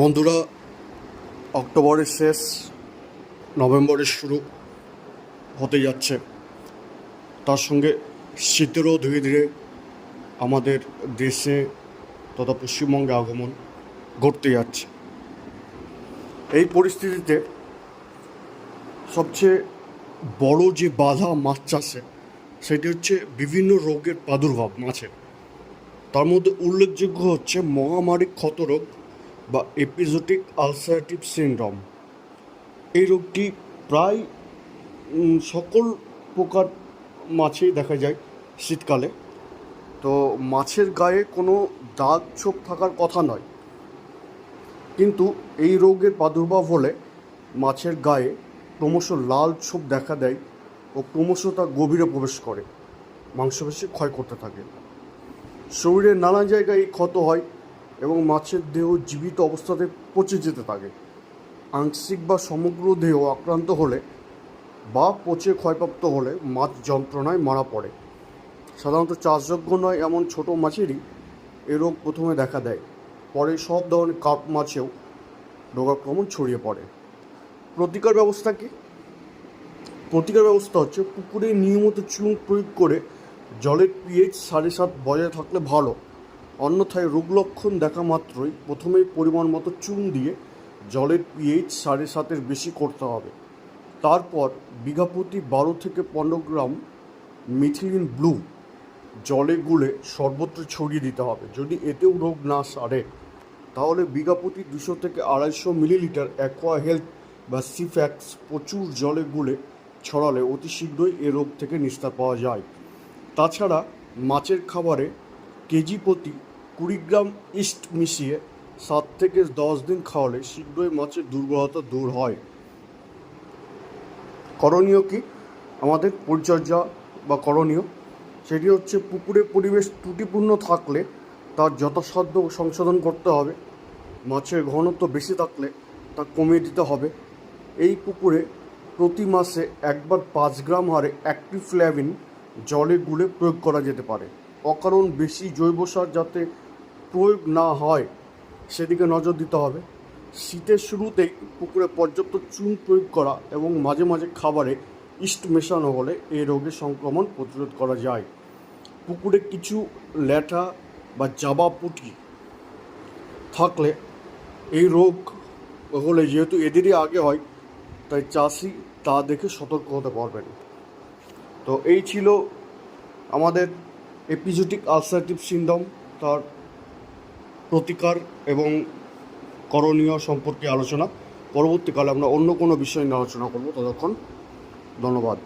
বন্ধুরা, অক্টোবরের শেষ, নভেম্বরের শুরু হতে যাচ্ছে। তার সঙ্গে শীতেরও ধীরে ধীরে আমাদের দেশে তথা পশ্চিমবঙ্গে আগমন ঘটতে যাচ্ছে। এই পরিস্থিতিতে সবচেয়ে বড় যে বাধা মাছ চাষে, সেটি হচ্ছে বিভিন্ন রোগের প্রাদুর্ভাব মাছের। তার মধ্যে উল্লেখযোগ্য হচ্ছে মহামারী ক্ষতরোগ বা এপিজোটিক আলসারেটিভ সিনড্রোম। এই রোগটি প্রায় সকল প্রকার মাছেই দেখা যায় শীতকালে। তো মাছের গায়ে কোনো দাগ ছোপ থাকার কথা নয়, কিন্তু এই রোগের প্রাদুর্ভাব হলে মাছের গায়ে ক্রমশ লাল ছোপ দেখা দেয় ও ক্রমশ তা গভীরে প্রবেশ করে, মাংসপেশি ক্ষয় করতে থাকে। শরীরের নানা জায়গায় এই ক্ষত হয় এবং মাছের দেহ জীবিত অবস্থাতে পচে যেতে থাকে। আংশিক বা সমগ্র দেহ আক্রান্ত হলে বা পচে ক্ষয়প্রাপ্ত হলে মাছ যন্ত্রণায় মারা পড়ে। সাধারণত চাষযোগ্য নয় এমন ছোট মাছেরই এ রোগ প্রথমে দেখা দেয়, পরে সব ধরনের কার্প মাছেও রোগাক্রমণ ছড়িয়ে পড়ে। প্রতিকার ব্যবস্থা কি? প্রতিকার ব্যবস্থা হচ্ছে পুকুরে নিয়মিত চুন প্রয়োগ করে জলের পিএইচ 7.5 বজায় থাকলে ভালো। অন্যথায় রোগ লক্ষণ দেখা মাত্রই প্রথমেই পরিমাণ মতো চুন দিয়ে জলের পিএইচ 7.5-এর বেশি করতে হবে। তারপর বিঘা প্রতি 12 থেকে 15 গ্রাম মিথিলিন ব্লু জলে গুলে সর্বত্র ছড়িয়ে দিতে হবে। যদি এতেও রোগ না সারে, তাহলে বিঘা প্রতি 200 থেকে 250 মিলিলিটার অ্যাকোয়া হেলথ বা সিফ্যাক্স প্রচুর জলে গুলে ছড়ালে অতি শীঘ্রই এ রোগ থেকে নিস্তার পাওয়া যায়। তাছাড়া মাছের খাবারে কেজি প্রতি 20 গ্রাম ইস্ট মিশিয়ে 7 থেকে 10 দিন খাওয়ালে শীঘ্রই মাছের দুর্বলতা দূর হয়। করণীয় কি? আমাদের পরিচর্যা বা করণীয় সেটি হচ্ছে পুকুরের পরিবেশ ত্রুটিপূর্ণ থাকলে তার যথাসাধ্য সংশোধন করতে হবে। মাছের ঘনত্ব বেশি থাকলে তা কমিয়ে দিতে হবে। এই পুকুরে প্রতি মাসে একবার 5 গ্রাম হারে অ্যাক্টিভ ফ্ল্যাভিন জলে গুলে প্রয়োগ করা যেতে পারে। অকারণ বেশি জৈব সার যাতে প্রয়োগ না হয় সেদিকে নজর দিতে হবে। শীতের শুরুতেই পুকুরে পর্যাপ্ত চুন প্রয়োগ করা এবং মাঝে মাঝে খাবারে ইস্ট মেশানো হলে এই রোগের সংক্রমণ প্রতিরোধ করা যায়। পুকুরে কিছু ল্যাঠা বা জাবা পুঁটি থাকলে এই রোগ হলে, যেহেতু এদেরই আগে হয়, তাই চাষি তা দেখে সতর্ক হতে পারবেন। তো এই ছিল আমাদের এপিজোটিক আলসারেটিভ সিনড্রোম, তার প্রতিকার এবং করণীয় সম্পর্কে আলোচনা। পরবর্তীকালে আমরা অন্য কোনো বিষয় নিয়ে আলোচনা করব। ততক্ষণ ধন্যবাদ।